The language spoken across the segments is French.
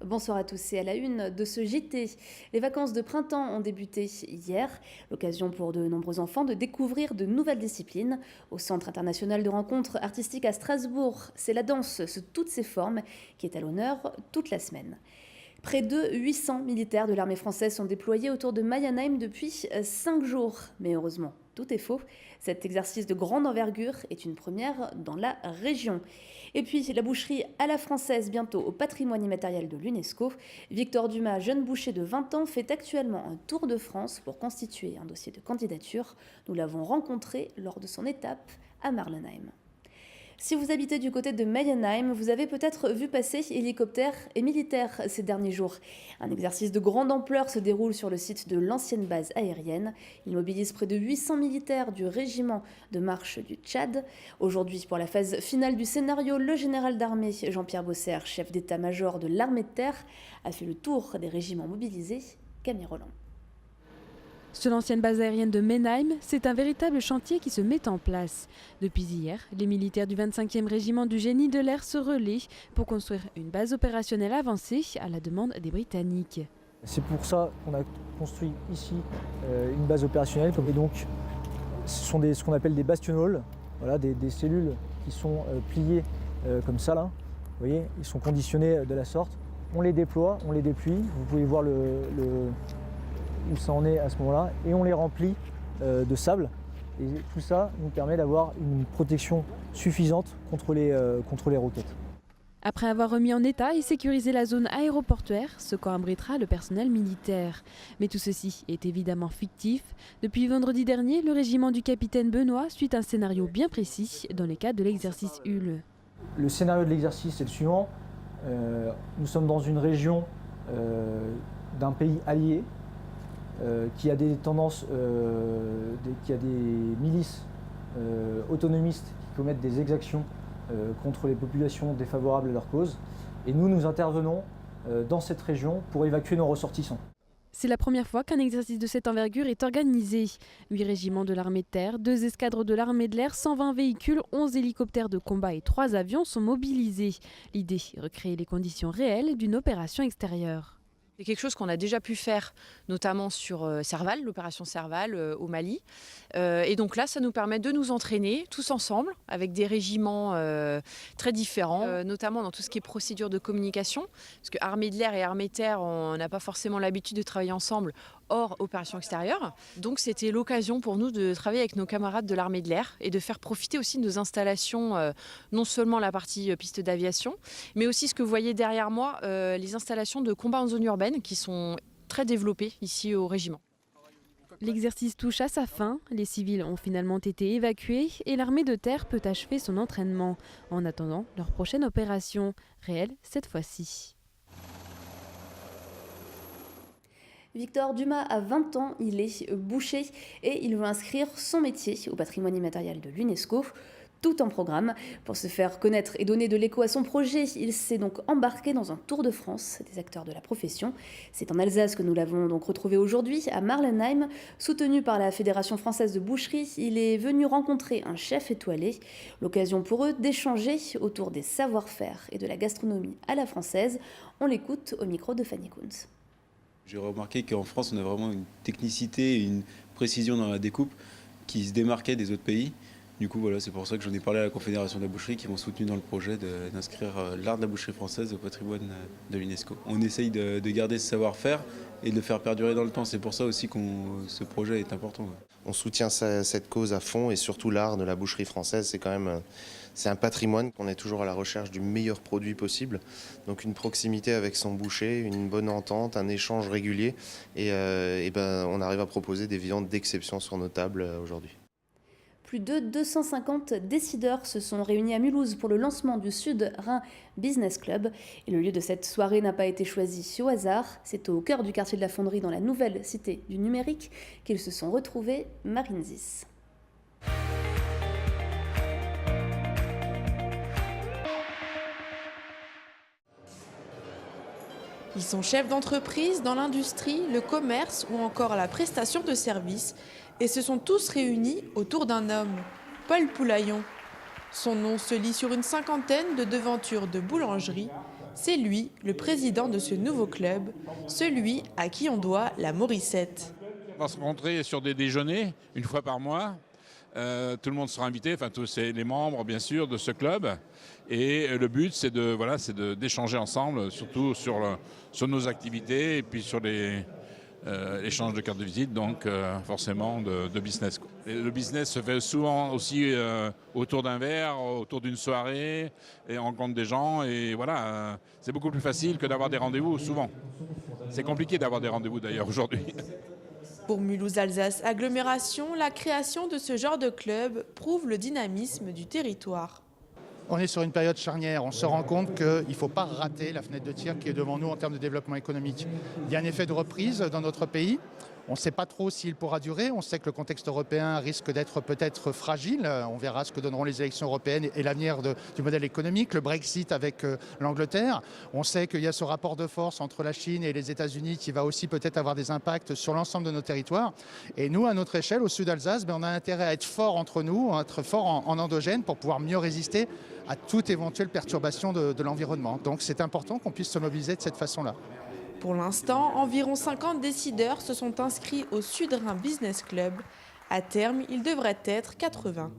Bonsoir à tous et à la une de ce JT. Les vacances de printemps ont débuté hier, l'occasion pour de nombreux enfants de découvrir de nouvelles disciplines. Au Centre international de rencontres artistiques à Strasbourg, c'est la danse sous toutes ses formes qui est à l'honneur toute la semaine. Près de 800 militaires de l'armée française sont déployés autour de Mayenheim depuis 5 jours. Mais heureusement, tout est faux. Cet exercice de grande envergure est une première dans la région. Et puis la boucherie à la française, bientôt au patrimoine immatériel de l'UNESCO. Victor Dumas, jeune boucher de 20 ans, fait actuellement un tour de France pour constituer un dossier de candidature. Nous l'avons rencontré lors de son étape à Marlenheim. Si vous habitez du côté de Mayenheim, vous avez peut-être vu passer hélicoptères et militaires ces derniers jours. Un exercice de grande ampleur se déroule sur le site de l'ancienne base aérienne. Il mobilise près de 800 militaires du régiment de marche du Tchad. Aujourd'hui, pour la phase finale du scénario, le général d'armée Jean-Pierre Bosser, chef d'état-major de l'armée de terre, a fait le tour des régiments mobilisés. Camille Roland. Sur l'ancienne base aérienne de Menheim, c'est un véritable chantier qui se met en place. Depuis hier, les militaires du 25e régiment du génie de l'air se relaient pour construire une base opérationnelle avancée à la demande des Britanniques. C'est pour ça qu'on a construit ici une base opérationnelle. Et donc, ce sont ce qu'on appelle des bastionales, voilà, des cellules qui sont pliées comme ça. Là. Vous voyez, ils sont conditionnés de la sorte. On les déploie, on les déplie. Vous pouvez voir où ça en est à ce moment-là, et on les remplit de sable. Et tout ça nous permet d'avoir une protection suffisante contre les roquettes. Après avoir remis en état et sécurisé la zone aéroportuaire, ce camp abritera le personnel militaire. Mais tout ceci est évidemment fictif. Depuis vendredi dernier, le régiment du capitaine Benoît suit un scénario bien précis dans le cadre de l'exercice HUL. Le scénario de l'exercice est le suivant. Nous sommes dans une région d'un pays allié, qui a des tendances, qui a des milices autonomistes qui commettent des exactions contre les populations défavorables à leur cause. Et nous intervenons dans cette région pour évacuer nos ressortissants. C'est la première fois qu'un exercice de cette envergure est organisé. 8 régiments de l'armée de terre, 2 escadres de l'armée de l'air, 120 véhicules, 11 hélicoptères de combat et 3 avions sont mobilisés. L'idée est de recréer les conditions réelles d'une opération extérieure. C'est quelque chose qu'on a déjà pu faire, notamment sur Serval, l'opération Serval au Mali. Et donc là, ça nous permet de nous entraîner tous ensemble, avec des régiments très différents, notamment dans tout ce qui est procédure de communication. Parce que armée de l'air et armée de terre, on n'a pas forcément l'habitude de travailler ensemble hors opération extérieure. Donc c'était l'occasion pour nous de travailler avec nos camarades de l'armée de l'air et de faire profiter aussi de nos installations, non seulement la partie piste d'aviation, mais aussi ce que vous voyez derrière moi, les installations de combat en zone urbaine qui sont très développées ici au régiment. L'exercice touche à sa fin, les civils ont finalement été évacués et l'armée de terre peut achever son entraînement, en attendant leur prochaine opération, réelle cette fois-ci. Victor Dumas a 20 ans, il est boucher et il veut inscrire son métier au patrimoine immatériel de l'UNESCO. Tout en programme. Pour se faire connaître et donner de l'écho à son projet, il s'est donc embarqué dans un tour de France des acteurs de la profession. C'est en Alsace que nous l'avons donc retrouvé aujourd'hui, à Marlenheim. Soutenu par la Fédération française de boucherie, il est venu rencontrer un chef étoilé. L'occasion pour eux d'échanger autour des savoir-faire et de la gastronomie à la française. On l'écoute au micro de Fanny Kuntz. J'ai remarqué qu'en France, on a vraiment une technicité et une précision dans la découpe qui se démarquait des autres pays. Du coup, voilà, c'est pour ça que j'en ai parlé à la Confédération de la boucherie qui m'ont soutenu dans le projet d'inscrire l'art de la boucherie française au patrimoine de l'UNESCO. On essaye de garder ce savoir-faire et de le faire perdurer dans le temps. C'est pour ça aussi que ce projet est important. On soutient cette cause à fond et surtout l'art de la boucherie française. C'est un patrimoine qu'on est toujours à la recherche du meilleur produit possible. Donc une proximité avec son boucher, une bonne entente, un échange régulier et on arrive à proposer des viandes d'exception sur nos tables aujourd'hui. Plus de 250 décideurs se sont réunis à Mulhouse pour le lancement du Sud-Rhin Business Club. Et le lieu de cette soirée n'a pas été choisi au hasard. C'est au cœur du quartier de la Fonderie, dans la nouvelle cité du numérique, qu'ils se sont retrouvés. Marine Zis. Ils sont chefs d'entreprise dans l'industrie, le commerce ou encore la prestation de services et se sont tous réunis autour d'un homme, Paul Poulaillon. Son nom se lit sur une cinquantaine de devantures de boulangerie C'est lui, le président de ce nouveau club, celui à qui on doit la Morissette. On va se rencontrer sur des déjeuners, une fois par mois. Tout le monde sera invité, enfin tous les membres bien sûr de ce club. Et le but c'est d'échanger ensemble, surtout sur nos activités et puis sur l'échange de cartes de visite, donc forcément de business. Et le business se fait souvent aussi autour d'un verre, autour d'une soirée, et on rencontre des gens. Et voilà, c'est beaucoup plus facile que d'avoir des rendez-vous souvent. C'est compliqué d'avoir des rendez-vous d'ailleurs aujourd'hui. Pour Mulhouse Alsace Agglomération, la création de ce genre de club prouve le dynamisme du territoire. On est sur une période charnière, on se rend compte qu'il ne faut pas rater la fenêtre de tir qui est devant nous en termes de développement économique. Il y a un effet de reprise dans notre pays. On ne sait pas trop s'il pourra durer. On sait que le contexte européen risque d'être peut-être fragile. On verra ce que donneront les élections européennes et l'avenir du modèle économique, le Brexit avec l'Angleterre. On sait qu'il y a ce rapport de force entre la Chine et les États-Unis qui va aussi peut-être avoir des impacts sur l'ensemble de nos territoires. Et nous, à notre échelle, au sud d'Alsace, on a intérêt à être fort entre nous, à être fort en endogène pour pouvoir mieux résister à toute éventuelle perturbation de l'environnement. Donc c'est important qu'on puisse se mobiliser de cette façon-là. Pour l'instant, environ 50 décideurs se sont inscrits au Sud-Rhin Business Club. À terme, ils devraient être 80.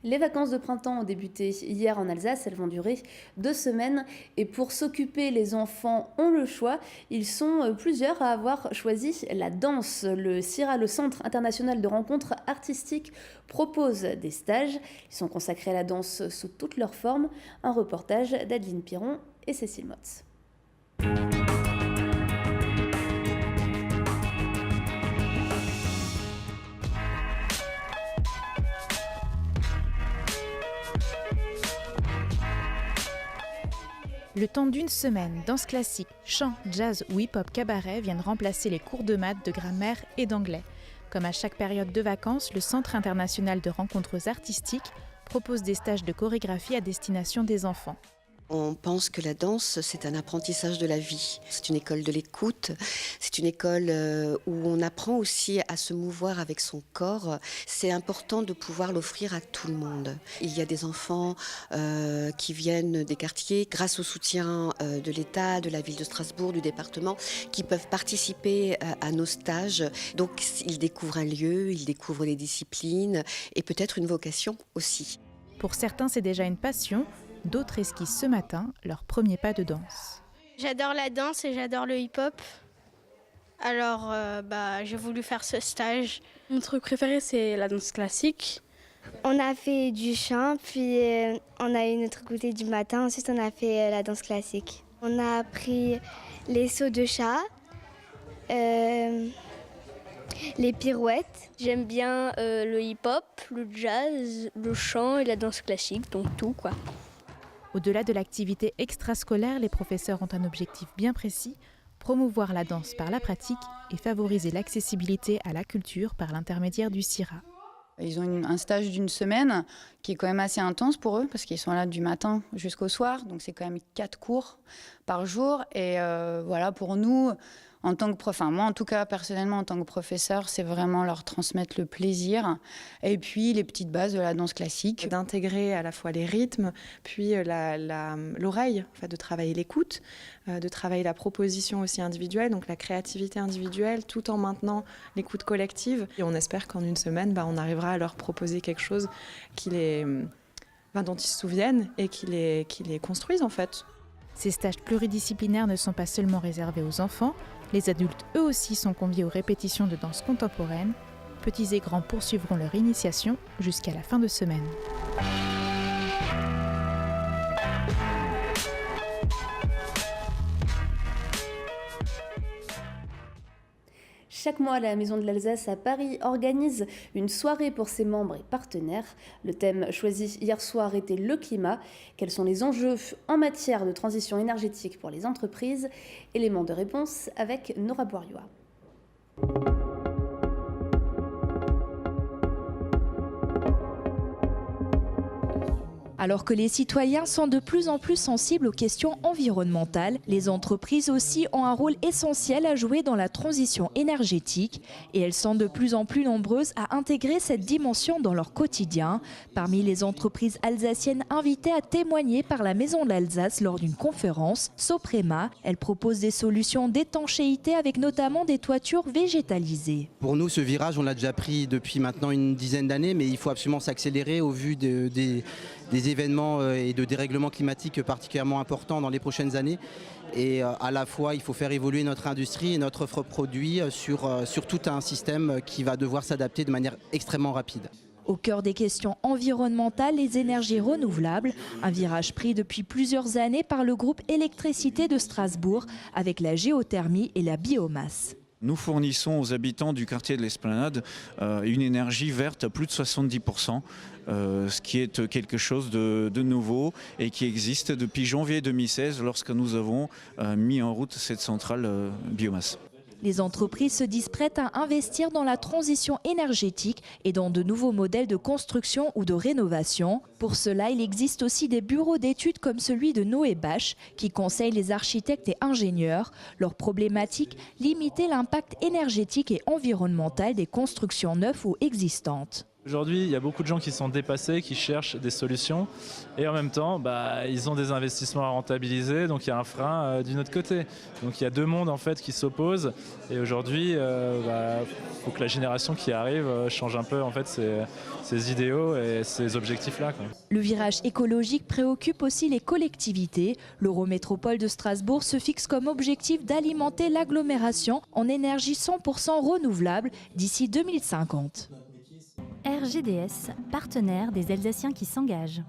Les vacances de printemps ont débuté hier en Alsace, elles vont durer 2 semaines. Et pour s'occuper, les enfants ont le choix. Ils sont plusieurs à avoir choisi la danse. Le CIRA, le Centre international de rencontres artistiques, propose des stages. Ils sont consacrés à la danse sous toutes leurs formes. Un reportage d'Adeline Piron et Cécile Motz. Le temps d'une semaine, danse classique, chant, jazz ou hip-hop cabaret viennent remplacer les cours de maths, de grammaire et d'anglais. Comme à chaque période de vacances, le Centre international de rencontres artistiques propose des stages de chorégraphie à destination des enfants. On pense que la danse, c'est un apprentissage de la vie. C'est une école de l'écoute, c'est une école où on apprend aussi à se mouvoir avec son corps. C'est important de pouvoir l'offrir à tout le monde. Il y a des enfants qui viennent des quartiers, grâce au soutien de l'État, de la ville de Strasbourg, du département, qui peuvent participer à nos stages. Donc ils découvrent un lieu, ils découvrent des disciplines et peut-être une vocation aussi. Pour certains, c'est déjà une passion. D'autres esquissent ce matin leur premier pas de danse. J'adore la danse et j'adore le hip-hop. Alors j'ai voulu faire ce stage. Mon truc préféré, c'est la danse classique. On a fait du chant, puis on a eu notre goûter du matin. Ensuite, on a fait la danse classique. On a appris les sauts de chat, les pirouettes. J'aime bien le hip-hop, le jazz, le chant et la danse classique, donc tout quoi. Au-delà de l'activité extrascolaire, les professeurs ont un objectif bien précis, promouvoir la danse par la pratique et favoriser l'accessibilité à la culture par l'intermédiaire du CIRA. Ils ont un stage d'une semaine qui est quand même assez intense pour eux parce qu'ils sont là du matin jusqu'au soir, donc c'est quand même 4 cours par jour. Et voilà, pour nous, en tant que moi en tout cas personnellement en tant que professeur, c'est vraiment leur transmettre le plaisir et puis les petites bases de la danse classique. D'intégrer à la fois les rythmes, puis l'oreille, de travailler l'écoute, de travailler la proposition aussi individuelle, donc la créativité individuelle, tout en maintenant l'écoute collective. Et on espère qu'en une semaine, on arrivera à leur proposer quelque chose dont ils se souviennent et qui les construisent en fait. Ces stages pluridisciplinaires ne sont pas seulement réservés aux enfants, les adultes eux aussi sont conviés aux répétitions de danse contemporaine. Petits et grands poursuivront leur initiation jusqu'à la fin de semaine. Chaque mois, la Maison de l'Alsace à Paris organise une soirée pour ses membres et partenaires. Le thème choisi hier soir était le climat. Quels sont les enjeux en matière de transition énergétique pour les entreprises? Élément de réponse avec Nora Boiriois. Alors que les citoyens sont de plus en plus sensibles aux questions environnementales, les entreprises aussi ont un rôle essentiel à jouer dans la transition énergétique et elles sont de plus en plus nombreuses à intégrer cette dimension dans leur quotidien. Parmi les entreprises alsaciennes invitées à témoigner par la Maison de l'Alsace lors d'une conférence, Soprema, elle propose des solutions d'étanchéité avec notamment des toitures végétalisées. Pour nous, ce virage, on l'a déjà pris depuis maintenant une dizaine d'années, mais il faut absolument s'accélérer au vu des événements et de dérèglements climatiques particulièrement importants dans les prochaines années. Et à la fois, il faut faire évoluer notre industrie et notre offre produit sur tout un système qui va devoir s'adapter de manière extrêmement rapide. Au cœur des questions environnementales, les énergies renouvelables, un virage pris depuis plusieurs années par le groupe Électricité de Strasbourg avec la géothermie et la biomasse. Nous fournissons aux habitants du quartier de l'Esplanade une énergie verte à plus de 70%, ce qui est quelque chose de nouveau et qui existe depuis janvier 2016 lorsque nous avons mis en route cette centrale biomasse. Les entreprises se disent prêtes à investir dans la transition énergétique et dans de nouveaux modèles de construction ou de rénovation. Pour cela, il existe aussi des bureaux d'études comme celui de Noé Bach qui conseille les architectes et ingénieurs. Leur problématique, limiter l'impact énergétique et environnemental des constructions neuves ou existantes. Aujourd'hui, il y a beaucoup de gens qui sont dépassés, qui cherchent des solutions et en même temps, ils ont des investissements à rentabiliser, donc il y a un frein d'une autre côté. Donc il y a deux mondes en fait qui s'opposent et aujourd'hui, faut que la génération qui arrive change un peu en fait ses idéaux et ses objectifs-là. Le virage écologique préoccupe aussi les collectivités. L'Eurométropole de Strasbourg se fixe comme objectif d'alimenter l'agglomération en énergie 100% renouvelable d'ici 2050. RGDS, partenaire des Alsaciens qui s'engagent.